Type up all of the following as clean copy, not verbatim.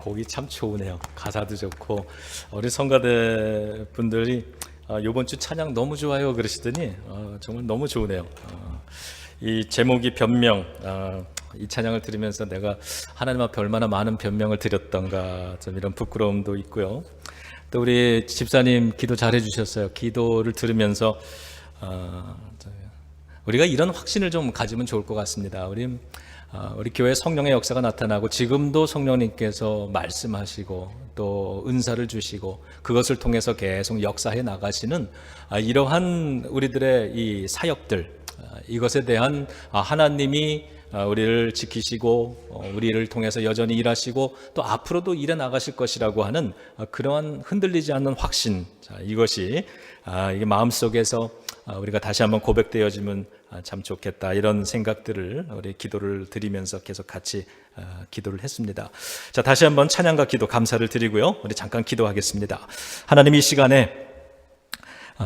곡이 참 좋으네요. 가사도 좋고 우리 성가대 분들이 이번 주 찬양 너무 좋아요 그러시더니 정말 너무 좋으네요. 이 제목이 변명. 이 찬양을 들으면서 내가 하나님 앞에 얼마나 많은 변명을 드렸던가 좀 이런 부끄러움도 있고요. 또 우리 집사님 기도 잘해 주셨어요. 기도를 들으면서 우리가 이런 확신을 좀 가지면 좋을 것 같습니다. 우리 교회 성령의 역사가 나타나고 지금도 성령님께서 말씀하시고 또 은사를 주시고 그것을 통해서 계속 역사해 나가시는 이러한 우리들의 이 사역들, 이것에 대한 하나님이 우리를 지키시고 우리를 통해서 여전히 일하시고 또 앞으로도 일해 나가실 것이라고 하는 그러한 흔들리지 않는 확신, 이것이 이게 마음속에서 우리가 다시 한번 고백되어지면 참 좋겠다, 이런 생각들을 우리 기도를 드리면서 계속 같이 기도를 했습니다. 자, 다시 한번 찬양과 기도 감사를 드리고요, 우리 잠깐 기도하겠습니다. 하나님, 이 시간에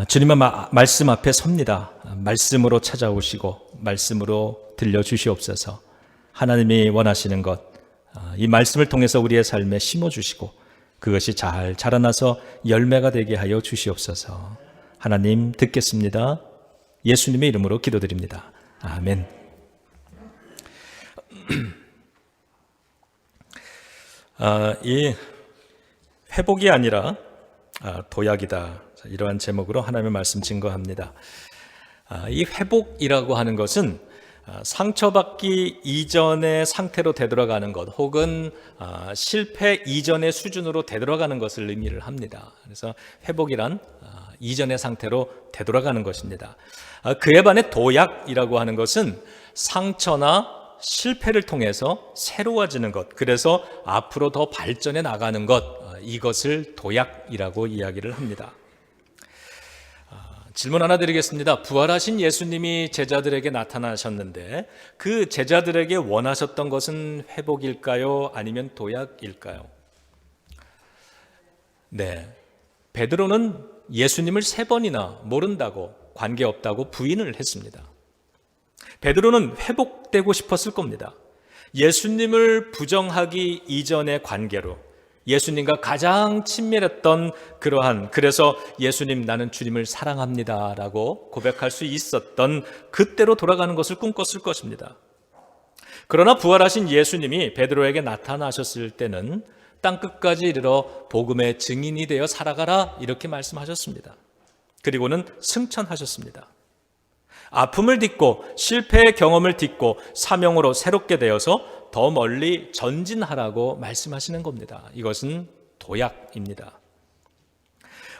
주님의 말씀 앞에 섭니다. 말씀으로 찾아오시고 말씀으로 들려주시옵소서. 하나님이 원하시는 것, 이 말씀을 통해서 우리의 삶에 심어주시고 그것이 잘 자라나서 열매가 되게 하여 주시옵소서. 하나님, 듣겠습니다. 예수님의 이름으로 기도드립니다. 아멘. 이 회복이 아니라 도약이다, 이러한 제목으로 하나님의 말씀 증거합니다. 이 회복이라고 하는 것은 상처받기 이전의 상태로 되돌아가는 것, 혹은 실패 이전의 수준으로 되돌아가는 것을 의미를 합니다. 그래서 회복이란 이전의 상태로 되돌아가는 것입니다. 그에 반해 도약이라고 하는 것은 상처나 실패를 통해서 새로워지는 것, 그래서 앞으로 더 발전해 나가는 것, 이것을 도약이라고 이야기를 합니다. 질문 하나 드리겠습니다. 부활하신 예수님이 제자들에게 나타나셨는데 그 제자들에게 원하셨던 것은 회복일까요? 아니면 도약일까요? 네, 베드로는 예수님을 3번이나 모른다고, 관계없다고 부인을 했습니다. 베드로는 회복되고 싶었을 겁니다. 예수님을 부정하기 이전의 관계로, 예수님과 가장 친밀했던 그러한, 그래서 예수님, 나는 주님을 사랑합니다 라고 고백할 수 있었던 그때로 돌아가는 것을 꿈꿨을 것입니다. 그러나 부활하신 예수님이 베드로에게 나타나셨을 때는 땅끝까지 이르러 복음의 증인이 되어 살아가라, 이렇게 말씀하셨습니다. 그리고는 승천하셨습니다. 아픔을 딛고 실패의 경험을 딛고 사명으로 새롭게 되어서 더 멀리 전진하라고 말씀하시는 겁니다. 이것은 도약입니다.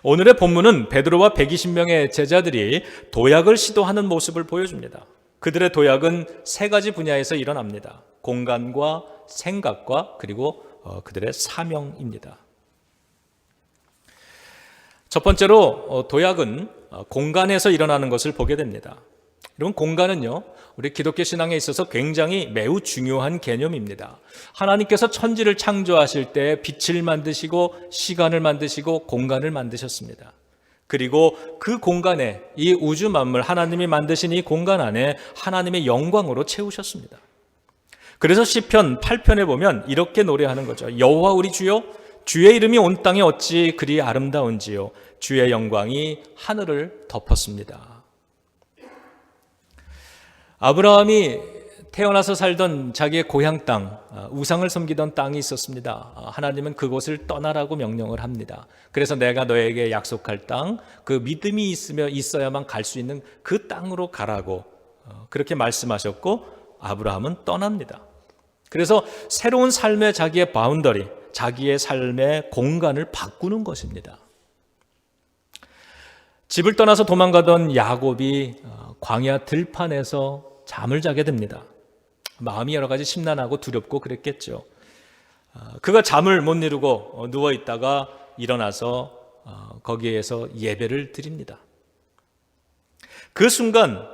오늘의 본문은 베드로와 120명의 제자들이 도약을 시도하는 모습을 보여줍니다. 그들의 도약은 3가지 분야에서 일어납니다. 공간과 생각과 그리고 그들의 사명입니다. 첫 번째로 도약은 공간에서 일어나는 것을 보게 됩니다. 여러분, 공간은요, 우리 기독교 신앙에 있어서 굉장히 매우 중요한 개념입니다. 하나님께서 천지를 창조하실 때 빛을 만드시고 시간을 만드시고 공간을 만드셨습니다. 그리고 그 공간에, 이 우주 만물, 하나님이 만드신 이 공간 안에 하나님의 영광으로 채우셨습니다. 그래서 시편 8편에 보면 이렇게 노래하는 거죠. 여호와 우리 주여, 주의 이름이 온 땅에 어찌 그리 아름다운지요, 주의 영광이 하늘을 덮었습니다. 아브라함이 태어나서 살던 자기의 고향 땅, 우상을 섬기던 땅이 있었습니다. 하나님은 그곳을 떠나라고 명령을 합니다. 그래서 내가 너에게 약속할 땅, 그 믿음이 있어야만 갈 수 있는 그 땅으로 가라고 그렇게 말씀하셨고, 아브라함은 떠납니다. 그래서 새로운 삶의 자기의 바운더리, 자기의 삶의 공간을 바꾸는 것입니다. 집을 떠나서 도망가던 야곱이 광야 들판에서 잠을 자게 됩니다. 마음이 여러 가지 심란하고 두렵고 그랬겠죠. 그가 잠을 못 이루고 누워있다가 일어나서 거기에서 예배를 드립니다. 그 순간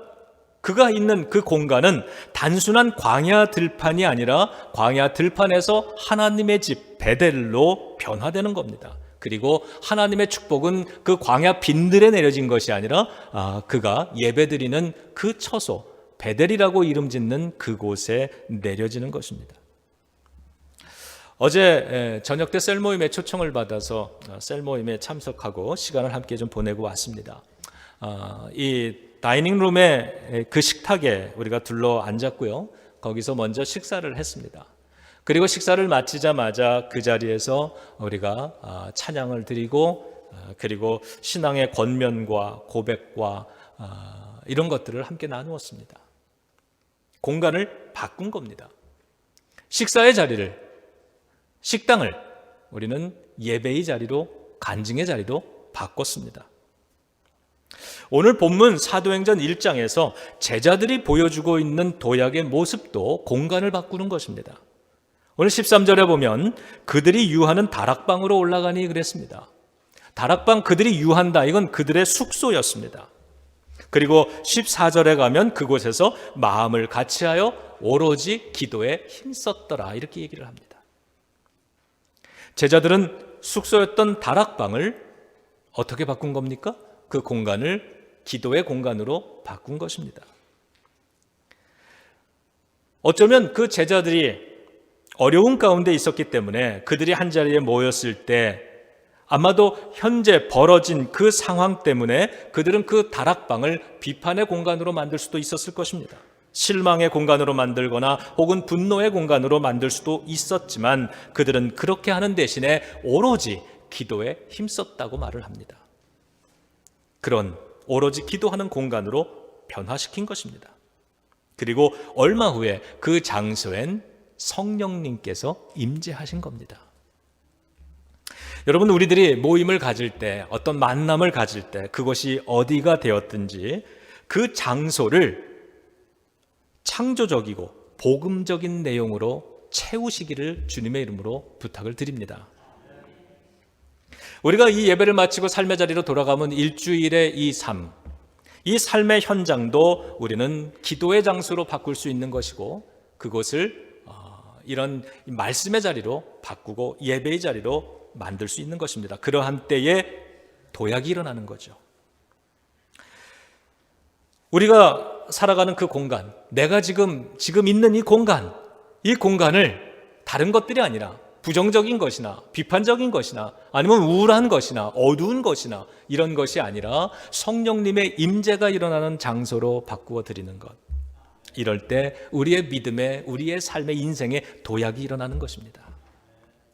그가 있는 그 공간은 단순한 광야 들판이 아니라 광야 들판에서 하나님의 집 베델로 변화되는 겁니다. 그리고 하나님의 축복은 그 광야 빈들에 내려진 것이 아니라 그가 예배드리는 그 처소, 베델이라고 이름 짓는 그곳에 내려지는 것입니다. 어제 저녁 때 셀 모임에 초청을 받아서 셀 모임에 참석하고 시간을 함께 좀 보내고 왔습니다. 이 다이닝룸의 그 식탁에 우리가 둘러 앉았고요. 거기서 먼저 식사를 했습니다. 그리고 식사를 마치자마자 그 자리에서 우리가 찬양을 드리고 그리고 신앙의 권면과 고백과 이런 것들을 함께 나누었습니다. 공간을 바꾼 겁니다. 식사의 자리를, 식당을 우리는 예배의 자리로, 간증의 자리로 바꿨습니다. 오늘 본문 사도행전 1장에서 제자들이 보여주고 있는 도약의 모습도 공간을 바꾸는 것입니다. 오늘 13절에 보면 그들이 유하는 다락방으로 올라가니 그랬습니다. 다락방, 그들이 유한다, 이건 그들의 숙소였습니다. 그리고 14절에 가면 그곳에서 마음을 같이하여 오로지 기도에 힘썼더라, 이렇게 얘기를 합니다. 제자들은 숙소였던 다락방을 어떻게 바꾼 겁니까? 그 공간을 기도의 공간으로 바꾼 것입니다. 어쩌면 그 제자들이 어려운 가운데 있었기 때문에 그들이 한자리에 모였을 때 아마도 현재 벌어진 그 상황 때문에 그들은 그 다락방을 비판의 공간으로 만들 수도 있었을 것입니다. 실망의 공간으로 만들거나 혹은 분노의 공간으로 만들 수도 있었지만 그들은 그렇게 하는 대신에 오로지 기도에 힘썼다고 말을 합니다. 그런 오로지 기도하는 공간으로 변화시킨 것입니다. 그리고 얼마 후에 그 장소엔 성령님께서 임재하신 겁니다. 여러분, 우리들이 모임을 가질 때, 어떤 만남을 가질 때 그것이 어디가 되었든지 그 장소를 창조적이고 복음적인 내용으로 채우시기를 주님의 이름으로 부탁을 드립니다. 우리가 이 예배를 마치고 삶의 자리로 돌아가면 일주일의 이 삶, 이 삶의 현장도 우리는 기도의 장소로 바꿀 수 있는 것이고 그곳을 이런 말씀의 자리로 바꾸고 예배의 자리로 만들 수 있는 것입니다. 그러한 때에 도약이 일어나는 거죠. 우리가 살아가는 그 공간, 내가 지금 있는 이 공간을 다른 것들이 아니라 부정적인 것이나 비판적인 것이나 아니면 우울한 것이나 어두운 것이나 이런 것이 아니라 성령님의 임재가 일어나는 장소로 바꾸어 드리는 것. 이럴 때 우리의 믿음에, 우리의 삶의 인생에 도약이 일어나는 것입니다.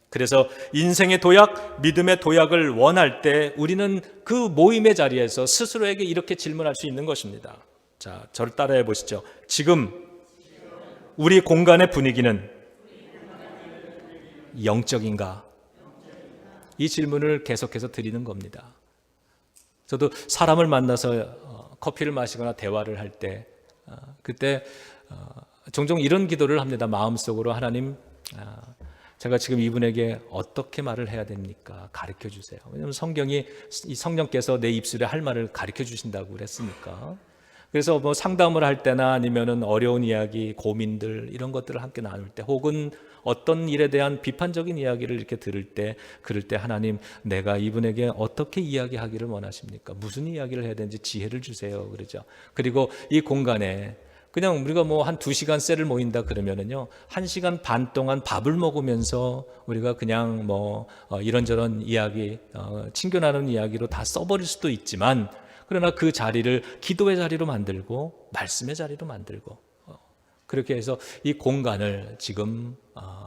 그래서 인생의 도약, 믿음의 도약을 원할 때 우리는 그 모임의 자리에서 스스로에게 이렇게 질문할 수 있는 것입니다. 자, 저를 따라해 보시죠. 지금 우리 공간의 분위기는 영적인가? 이 질문을 계속해서 드리는 겁니다. 저도 사람을 만나서 커피를 마시거나 대화를 할 때 그때 종종 이런 기도를 합니다. 마음속으로, 하나님, 제가 지금 이분에게 어떻게 말을 해야 됩니까? 가르쳐 주세요. 왜냐하면 이 성령께서 내 입술에 할 말을 가르쳐 주신다고 그랬으니까. 그래서 뭐 상담을 할 때나 아니면은 어려운 이야기, 고민들 이런 것들을 함께 나눌 때, 혹은 어떤 일에 대한 비판적인 이야기를 이렇게 그럴 때 하나님, 내가 이분에게 어떻게 이야기하기를 원하십니까? 무슨 이야기를 해야 되는지 지혜를 주세요. 그러죠. 그리고 이 공간에 그냥 우리가 뭐 한 2시간 셀을 모인다 그러면은요, 1시간 반 동안 밥을 먹으면서 우리가 그냥 뭐 이런저런 이야기, 친교 나누는 이야기로 다 써버릴 수도 있지만, 그러나 그 자리를 기도의 자리로 만들고 말씀의 자리로 만들고 그렇게 해서 이 공간을 지금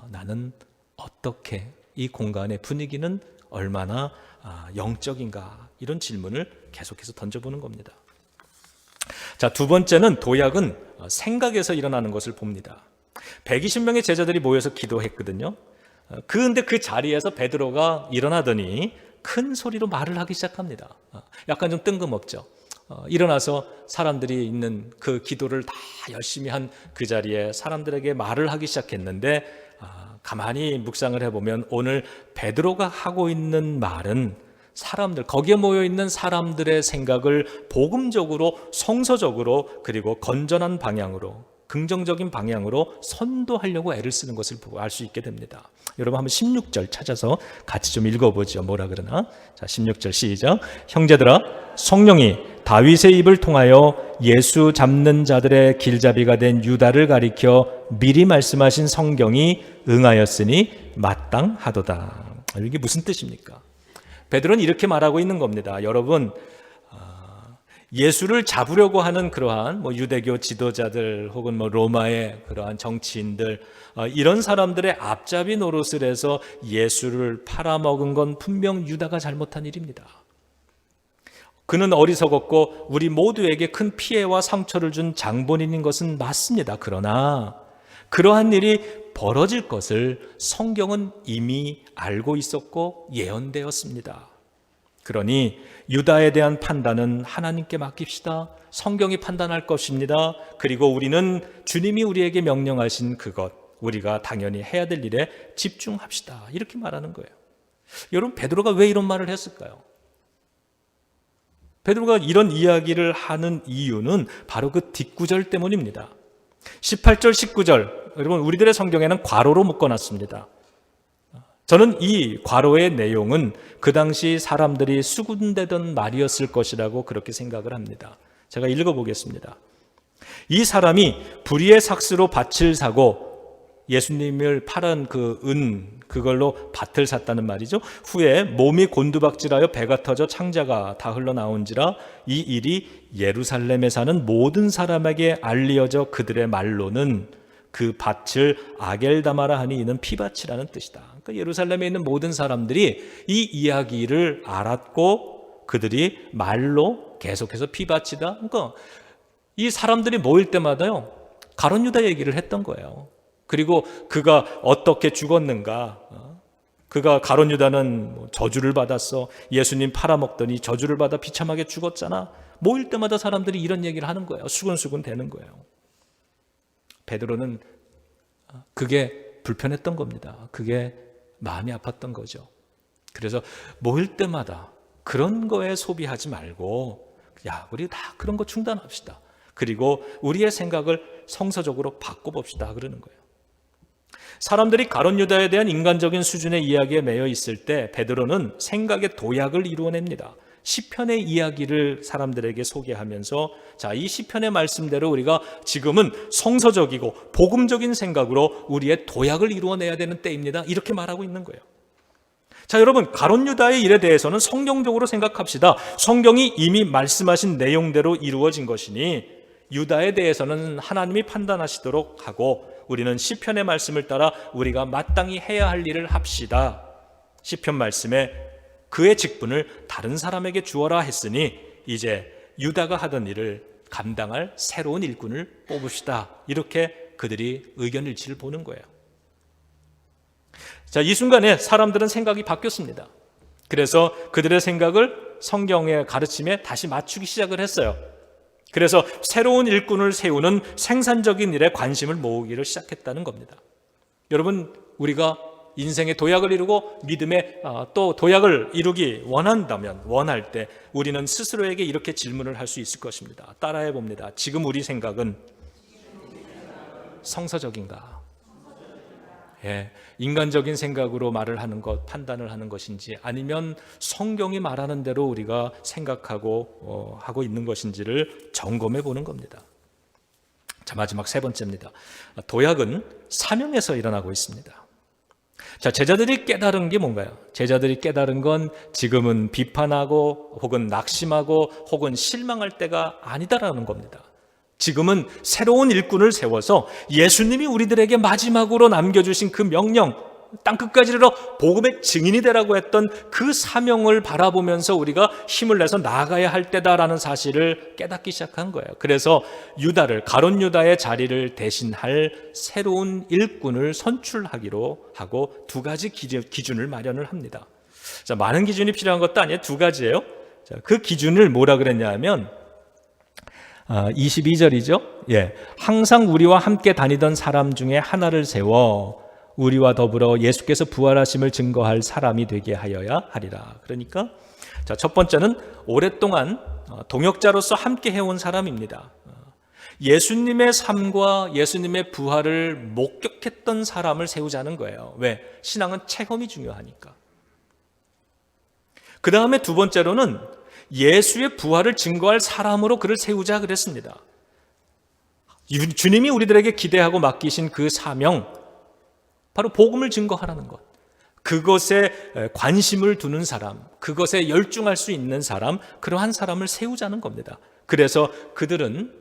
나는 어떻게, 이 공간의 분위기는 얼마나 영적인가, 이런 질문을 계속해서 던져보는 겁니다. 자, 두 번째는 도약은 생각에서 일어나는 것을 봅니다. 120명의 제자들이 모여서 기도했거든요. 그런데 그 자리에서 베드로가 일어나더니 큰 소리로 말을 하기 시작합니다. 약간 좀 뜬금없죠. 일어나서 사람들이 있는 그 기도를 다 열심히 한 그 자리에 사람들에게 말을 하기 시작했는데, 가만히 묵상을 해보면 오늘 베드로가 하고 있는 말은 거기에 모여 있는 사람들의 생각을 복음적으로, 성서적으로, 그리고 건전한 방향으로, 긍정적인 방향으로 선도하려고 애를 쓰는 것을 보고 알 수 있게 됩니다. 여러분 한번 16절 찾아서 같이 좀 읽어보죠. 뭐라 그러나? 자, 16절 시작. 형제들아, 성령이 다윗의 입을 통하여 예수 잡는 자들의 길잡이가 된 유다를 가리켜 미리 말씀하신 성경이 응하였으니 마땅하도다. 이게 무슨 뜻입니까? 베드로는 이렇게 말하고 있는 겁니다. 여러분, 예수를 잡으려고 하는 그러한 유대교 지도자들 혹은 로마의 그러한 정치인들, 이런 사람들의 앞잡이 노릇을 해서 예수를 팔아먹은 건 분명 유다가 잘못한 일입니다. 그는 어리석었고 우리 모두에게 큰 피해와 상처를 준 장본인인 것은 맞습니다. 그러나 그러한 일이 벌어질 것을 성경은 이미 알고 있었고 예언되었습니다. 그러니 유다에 대한 판단은 하나님께 맡깁시다. 성경이 판단할 것입니다. 그리고 우리는 주님이 우리에게 명령하신 그것, 우리가 당연히 해야 될 일에 집중합시다. 이렇게 말하는 거예요. 여러분, 베드로가 왜 이런 말을 했을까요? 베드로가 이런 이야기를 하는 이유는 바로 그 뒷구절 때문입니다. 18절, 19절, 여러분 우리들의 성경에는 괄호로 묶어놨습니다. 저는 이 괄호의 내용은 그 당시 사람들이 수군대던 말이었을 것이라고 그렇게 생각을 합니다. 제가 읽어보겠습니다. 이 사람이 불의의 삭스로 밭을 사고 예수님을 팔은 그걸로 밭을 샀다는 말이죠. 후에 몸이 곤두박질하여 배가 터져 창자가 다 흘러나온지라 이 일이 예루살렘에 사는 모든 사람에게 알려져 그들의 말로는 그 밭을 아겔다마라 하니 이는 피밭이라는 뜻이다. 그러니까 예루살렘에 있는 모든 사람들이 이 이야기를 알았고 그들이 말로 계속해서 피밭이다. 그러니까 이 사람들이 모일 때마다요 가룟 유다 얘기를 했던 거예요. 그리고 그가 어떻게 죽었는가, 그가 가룟 유다는 저주를 받았어, 예수님 팔아먹더니 저주를 받아 비참하게 죽었잖아. 모일 때마다 사람들이 이런 얘기를 하는 거예요. 수근수근 되는 거예요. 베드로는 그게 불편했던 겁니다. 그게 마음이 아팠던 거죠. 그래서 모일 때마다 그런 거에 소비하지 말고 우리 다 그런 거 중단합시다. 그리고 우리의 생각을 성서적으로 바꿔봅시다 그러는 거예요. 사람들이 가룟 유다에 대한 인간적인 수준의 이야기에 매여 있을 때 베드로는 생각의 도약을 이루어냅니다. 시편의 이야기를 사람들에게 소개하면서 이 시편의 말씀대로 우리가 지금은 성서적이고 복음적인 생각으로 우리의 도약을 이루어내야 되는 때입니다. 이렇게 말하고 있는 거예요. 여러분, 가룟 유다의 일에 대해서는 성경적으로 생각합시다. 성경이 이미 말씀하신 내용대로 이루어진 것이니 유다에 대해서는 하나님이 판단하시도록 하고 우리는 시편의 말씀을 따라 우리가 마땅히 해야 할 일을 합시다. 시편 말씀에 그의 직분을 다른 사람에게 주어라 했으니 이제 유다가 하던 일을 감당할 새로운 일꾼을 뽑읍시다. 이렇게 그들이 의견 일치를 보는 거예요. 이 순간에 사람들은 생각이 바뀌었습니다. 그래서 그들의 생각을 성경의 가르침에 다시 맞추기 시작을 했어요. 그래서 새로운 일꾼을 세우는 생산적인 일에 관심을 모으기를 시작했다는 겁니다. 여러분, 우리가 인생의 도약을 이루고 믿음의 또 도약을 이루기 원할 때 우리는 스스로에게 이렇게 질문을 할 수 있을 것입니다. 따라해 봅니다. 지금 우리 생각은 성서적인가? 인간적인 생각으로 말을 하는 것, 판단을 하는 것인지 아니면 성경이 말하는 대로 우리가 생각하고 하고 있는 것인지를 점검해 보는 겁니다. 마지막 세 번째입니다. 도약은 사명에서 일어나고 있습니다. 제자들이 깨달은 게 뭔가요? 제자들이 깨달은 건 지금은 비판하고 혹은 낙심하고 혹은 실망할 때가 아니다라는 겁니다. 지금은 새로운 일꾼을 세워서 예수님이 우리들에게 마지막으로 남겨주신 그 명령, 땅끝까지 이르러 복음의 증인이 되라고 했던 그 사명을 바라보면서 우리가 힘을 내서 나아가야 할 때다라는 사실을 깨닫기 시작한 거예요. 그래서 유다를, 가룟 유다의 자리를 대신할 새로운 일꾼을 선출하기로 하고 두 가지 기준을 마련을 합니다. 많은 기준이 필요한 것도 아니에요. 두 가지예요. 그 기준을 뭐라 그랬냐 하면 22절이죠. 항상 우리와 함께 다니던 사람 중에 하나를 세워 우리와 더불어 예수께서 부활하심을 증거할 사람이 되게 하여야 하리라. 그러니까 첫 번째는 오랫동안 동역자로서 함께 해온 사람입니다. 예수님의 삶과 예수님의 부활을 목격했던 사람을 세우자는 거예요. 왜? 신앙은 체험이 중요하니까. 그 다음에 두 번째로는 예수의 부활을 증거할 사람으로 그를 세우자 그랬습니다. 주님이 우리들에게 기대하고 맡기신 그 사명, 바로 복음을 증거하라는 것. 그것에 관심을 두는 사람, 그것에 열중할 수 있는 사람, 그러한 사람을 세우자는 겁니다. 그래서 그들은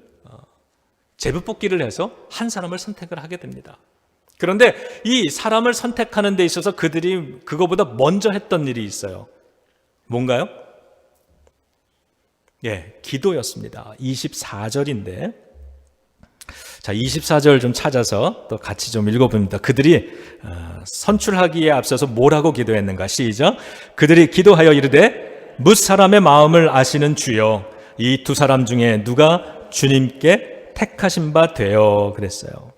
제비뽑기를 해서 한 사람을 선택을 하게 됩니다. 그런데 이 사람을 선택하는 데 있어서 그들이 그거보다 먼저 했던 일이 있어요. 뭔가요? 기도였습니다. 24절인데, 자, 24절 좀 찾아서 또 같이 좀 읽어봅니다. 그들이 선출하기에 앞서서 뭐라고 기도했는가? 시작. 그들이 기도하여 이르되 뭇 사람의 마음을 아시는 주여, 이 두 사람 중에 누가 주님께 택하신 바 되어 그랬어요.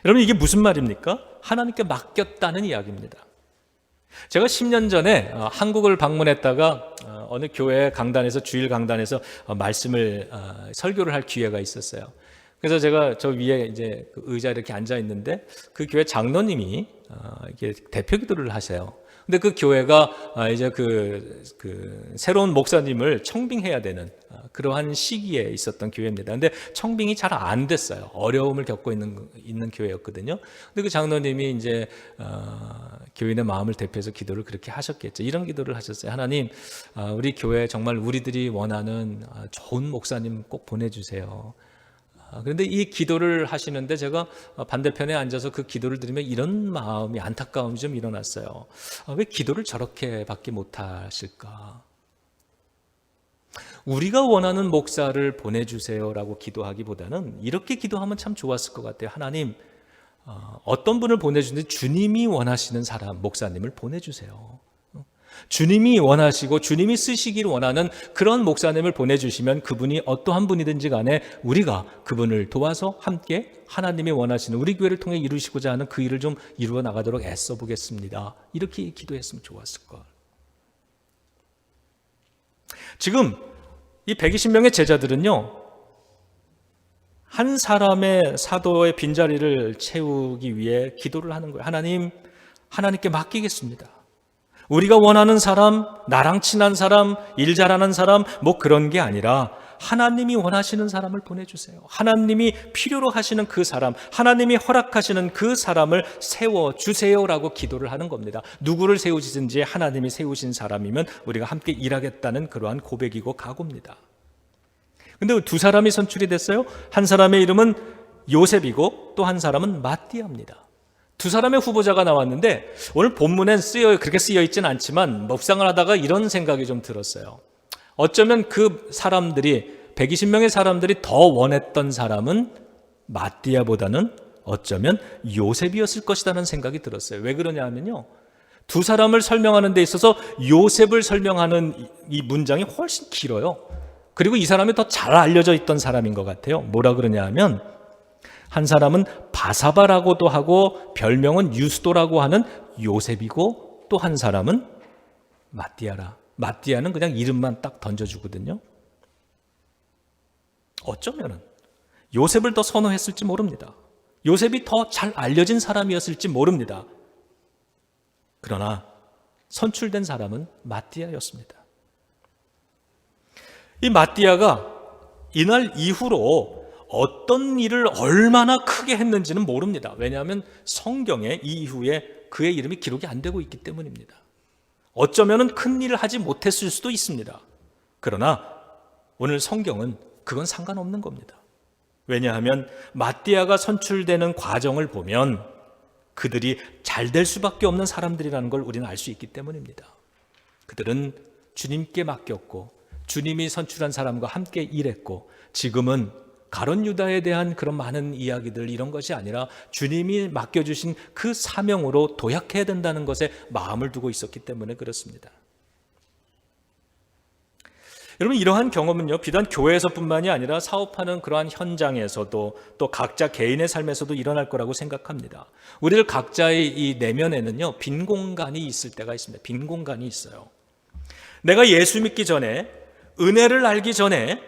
여러분, 이게 무슨 말입니까? 하나님께 맡겼다는 이야기입니다. 제가 10년 전에 한국을 방문했다가 어느 교회 강단에서, 주일 강단에서 말씀을 설교를 할 기회가 있었어요. 그래서 제가 저 위에 이제 그 의자에 이렇게 앉아 있는데 그 교회 장로님이 이게 대표 기도를 하세요. 근데 그 교회가 이제 그 새로운 목사님을 청빙해야 되는 그러한 시기에 있었던 교회입니다. 근데 청빙이 잘 안 됐어요. 어려움을 겪고 있는 교회였거든요. 근데 그 장로님이 이제 교인의 마음을 대표해서 기도를 그렇게 하셨겠죠. 이런 기도를 하셨어요. 하나님, 우리 교회 정말 우리들이 원하는 좋은 목사님 꼭 보내주세요. 그런데 이 기도를 하시는데 제가 반대편에 앉아서 그 기도를 들으면 이런 마음이, 안타까움이 좀 일어났어요. 왜 기도를 저렇게 밖에 못하실까? 우리가 원하는 목사를 보내주세요라고 기도하기보다는 이렇게 기도하면 참 좋았을 것 같아요. 하나님, 어떤 분을 보내주는데 주님이 원하시는 사람, 목사님을 보내주세요. 주님이 원하시고 주님이 쓰시길 원하는 그런 목사님을 보내주시면 그분이 어떠한 분이든지 간에 우리가 그분을 도와서 함께 하나님이 원하시는 우리 교회를 통해 이루시고자 하는 그 일을 좀 이루어 나가도록 애써 보겠습니다. 이렇게 기도했으면 좋았을 걸. 지금 이 120명의 제자들은요, 한 사람의 사도의 빈자리를 채우기 위해 기도를 하는 거예요. 하나님, 하나님께 맡기겠습니다. 우리가 원하는 사람, 나랑 친한 사람, 일 잘하는 사람, 뭐 그런 게 아니라 하나님이 원하시는 사람을 보내주세요. 하나님이 필요로 하시는 그 사람, 하나님이 허락하시는 그 사람을 세워주세요라고 기도를 하는 겁니다. 누구를 세우시든지 하나님이 세우신 사람이면 우리가 함께 일하겠다는 그러한 고백이고 각오입니다. 근데 두 사람이 선출이 됐어요. 한 사람의 이름은 요셉이고 또 한 사람은 마띠아입니다. 두 사람의 후보자가 나왔는데 오늘 본문엔 그렇게 쓰여 있지는 않지만 묵상을 하다가 이런 생각이 좀 들었어요. 어쩌면 그 사람들이, 120명의 사람들이 더 원했던 사람은 마띠아보다는 어쩌면 요셉이었을 것이라는 생각이 들었어요. 왜 그러냐 하면요, 두 사람을 설명하는 데 있어서 요셉을 설명하는 이 문장이 훨씬 길어요. 그리고 이 사람이 더 잘 알려져 있던 사람인 것 같아요. 뭐라 그러냐 하면, 한 사람은 바사바라고도 하고 별명은 유스도라고 하는 요셉이고 또 한 사람은 마띠아라. 마띠아는 그냥 이름만 딱 던져주거든요. 어쩌면은 요셉을 더 선호했을지 모릅니다. 요셉이 더 잘 알려진 사람이었을지 모릅니다. 그러나 선출된 사람은 마띠아였습니다. 이 마띠아가 이날 이후로 어떤 일을 얼마나 크게 했는지는 모릅니다. 왜냐하면 성경에 이 이후에 그의 이름이 기록이 안 되고 있기 때문입니다. 어쩌면 큰 일을 하지 못했을 수도 있습니다. 그러나 오늘 성경은 그건 상관없는 겁니다. 왜냐하면 마띠아가 선출되는 과정을 보면 그들이 잘 될 수밖에 없는 사람들이라는 걸 우리는 알 수 있기 때문입니다. 그들은 주님께 맡겼고 주님이 선출한 사람과 함께 일했고, 지금은 가룟 유다에 대한 그런 많은 이야기들, 이런 것이 아니라 주님이 맡겨주신 그 사명으로 도약해야 된다는 것에 마음을 두고 있었기 때문에 그렇습니다. 여러분, 이러한 경험은요, 비단 교회에서뿐만이 아니라 사업하는 그러한 현장에서도 또 각자 개인의 삶에서도 일어날 거라고 생각합니다. 우리들 각자의 이 내면에는요, 빈 공간이 있을 때가 있습니다. 빈 공간이 있어요. 내가 예수 믿기 전에, 은혜를 알기 전에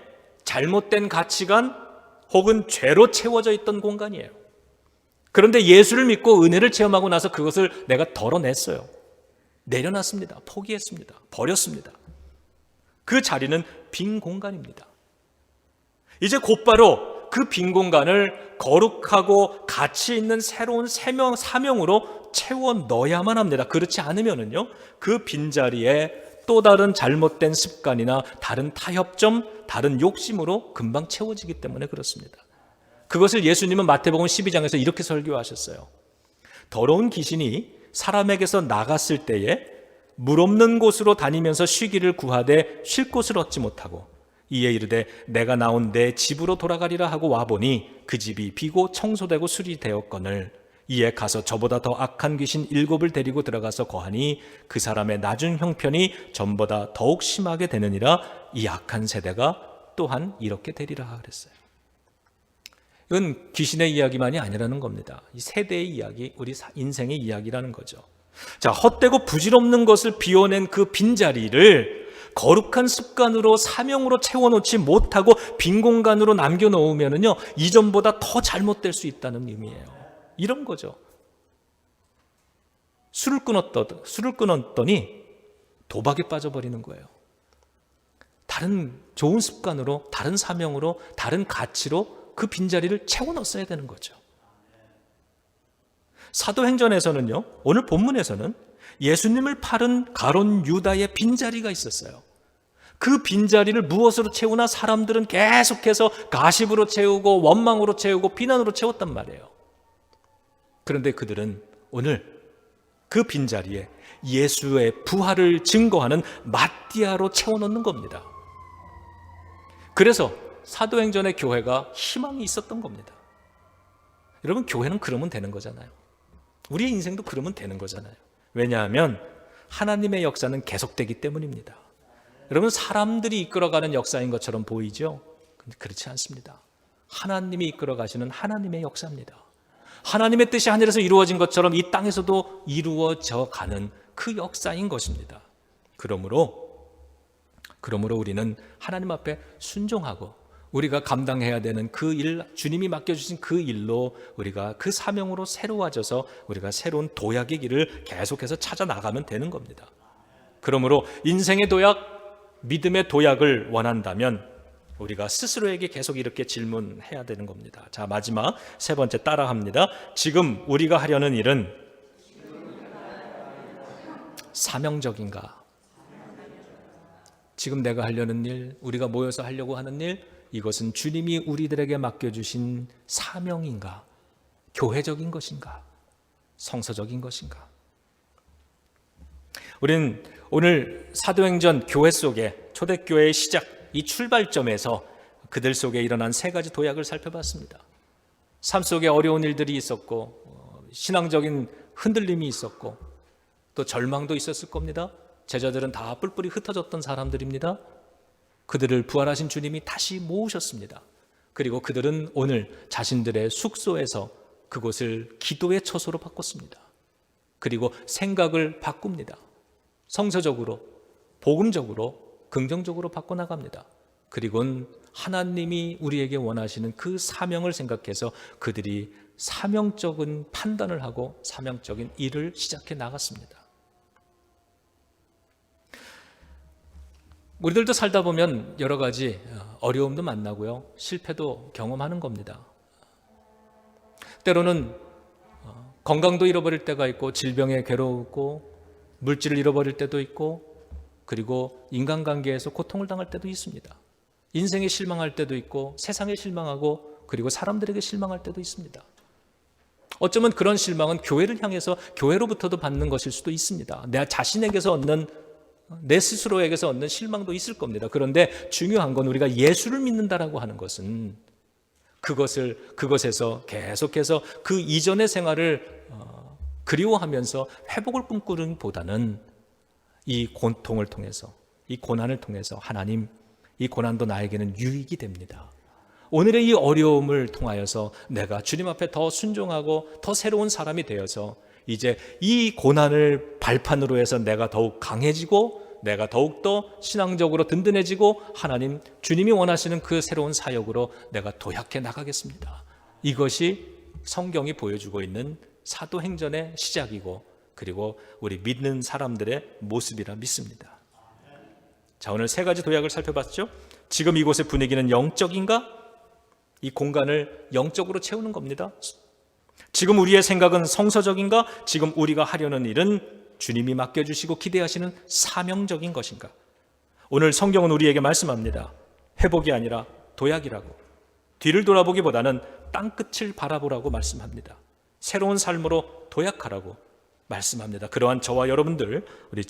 잘못된 가치관 혹은 죄로 채워져 있던 공간이에요. 그런데 예수를 믿고 은혜를 체험하고 나서 그것을 내가 덜어냈어요. 내려놨습니다. 포기했습니다. 버렸습니다. 그 자리는 빈 공간입니다. 이제 곧바로 그 빈 공간을 거룩하고 가치 있는 새로운 사명으로 채워 넣어야만 합니다. 그렇지 않으면은요, 그 빈자리에 또 다른 잘못된 습관이나 다른 타협점, 다른 욕심으로 금방 채워지기 때문에 그렇습니다. 그것을 예수님은 마태복음 12장에서 이렇게 설교하셨어요. 더러운 귀신이 사람에게서 나갔을 때에 물 없는 곳으로 다니면서 쉬기를 구하되 쉴 곳을 얻지 못하고 이에 이르되 내가 나온 내 집으로 돌아가리라 하고 와보니 그 집이 비고 청소되고 수리되었거늘 이에 가서 저보다 더 악한 귀신 7을 데리고 들어가서 거하니 그 사람의 나중 형편이 전보다 더욱 심하게 되느니라. 이 악한 세대가 또한 이렇게 되리라 그랬어요. 이건 귀신의 이야기만이 아니라는 겁니다. 이 세대의 이야기, 우리 인생의 이야기라는 거죠. 자, 헛되고 부질없는 것을 비워낸 그 빈자리를 거룩한 습관으로 사명으로 채워놓지 못하고 빈 공간으로 남겨놓으면요, 이전보다 더 잘못될 수 있다는 의미예요. 이런 거죠. 술을 끊었더니 도박에 빠져버리는 거예요. 다른 좋은 습관으로, 다른 사명으로, 다른 가치로 그 빈자리를 채워넣었어야 되는 거죠. 사도행전에서는요, 오늘 본문에서는 예수님을 팔은 가룟 유다의 빈자리가 있었어요. 그 빈자리를 무엇으로 채우나 사람들은 계속해서 가십으로 채우고 원망으로 채우고 비난으로 채웠단 말이에요. 그런데 그들은 오늘 그 빈자리에 예수의 부활을 증거하는 마띠아로 채워넣는 겁니다. 그래서 사도행전의 교회가 희망이 있었던 겁니다. 여러분, 교회는 그러면 되는 거잖아요. 우리의 인생도 그러면 되는 거잖아요. 왜냐하면 하나님의 역사는 계속되기 때문입니다. 여러분, 사람들이 이끌어가는 역사인 것처럼 보이죠? 근데 그렇지 않습니다. 하나님이 이끌어가시는 하나님의 역사입니다. 하나님의 뜻이 하늘에서 이루어진 것처럼 이 땅에서도 이루어져 가는 그 역사인 것입니다. 그러므로 우리는 하나님 앞에 순종하고 우리가 감당해야 되는 그 일, 주님이 맡겨주신 그 일로 우리가 그 사명으로 새로워져서 우리가 새로운 도약의 길을 계속해서 찾아 나가면 되는 겁니다. 그러므로 인생의 도약, 믿음의 도약을 원한다면 우리가 스스로에게 계속 이렇게 질문해야 되는 겁니다. 자, 마지막 세 번째 따라합니다. 지금 우리가 하려는 일은 사명적인가? 지금 내가 하려는 일, 우리가 모여서 하려고 하는 일, 이것은 주님이 우리들에게 맡겨주신 사명인가? 교회적인 것인가? 성서적인 것인가? 우리는 오늘 사도행전 교회 속에 초대교회의 시작, 이 출발점에서 그들 속에 일어난 세 가지 도약을 살펴봤습니다. 삶 속에 어려운 일들이 있었고 신앙적인 흔들림이 있었고 또 절망도 있었을 겁니다. 제자들은 다 뿔뿔이 흩어졌던 사람들입니다. 그들을 부활하신 주님이 다시 모으셨습니다. 그리고 그들은 오늘 자신들의 숙소에서 그곳을 기도의 처소로 바꿨습니다. 그리고 생각을 바꿉니다. 성서적으로, 복음적으로, 긍정적으로 바꿔나갑니다. 그리고는 하나님이 우리에게 원하시는 그 사명을 생각해서 그들이 사명적인 판단을 하고 사명적인 일을 시작해 나갔습니다. 우리들도 살다 보면 여러 가지 어려움도 만나고요, 실패도 경험하는 겁니다. 때로는 건강도 잃어버릴 때가 있고, 질병에 괴로웠고, 물질을 잃어버릴 때도 있고, 그리고 인간관계에서 고통을 당할 때도 있습니다. 인생에 실망할 때도 있고, 세상에 실망하고, 그리고 사람들에게 실망할 때도 있습니다. 어쩌면 그런 실망은 교회를 향해서 교회로부터도 받는 것일 수도 있습니다. 내 자신에게서 얻는, 내 스스로에게서 얻는 실망도 있을 겁니다. 그런데 중요한 건 우리가 예수를 믿는다라고 하는 것은 그것에서 계속해서 그 이전의 생활을 그리워하면서 회복을 꿈꾸는 보다는 이 고통을 통해서, 이 고난을 통해서 하나님, 이 고난도 나에게는 유익이 됩니다. 오늘의 이 어려움을 통하여서 내가 주님 앞에 더 순종하고 더 새로운 사람이 되어서 이제 이 고난을 발판으로 해서 내가 더욱 강해지고 내가 더욱더 신앙적으로 든든해지고 하나님 주님이 원하시는 그 새로운 사역으로 내가 도약해 나가겠습니다. 이것이 성경이 보여주고 있는 사도행전의 시작이고 그리고 우리 믿는 사람들의 모습이라 믿습니다. 자, 오늘 세 가지 도약을 살펴봤죠. 지금 이곳의 분위기는 영적인가? 이 공간을 영적으로 채우는 겁니다. 지금 우리의 생각은 성서적인가? 지금 우리가 하려는 일은 주님이 맡겨주시고 기대하시는 사명적인 것인가? 오늘 성경은 우리에게 말씀합니다. 회복이 아니라 도약이라고. 뒤를 돌아보기보다는 땅끝을 바라보라고 말씀합니다. 새로운 삶으로 도약하라고 말씀합니다. 그러한 저와 여러분들, 우리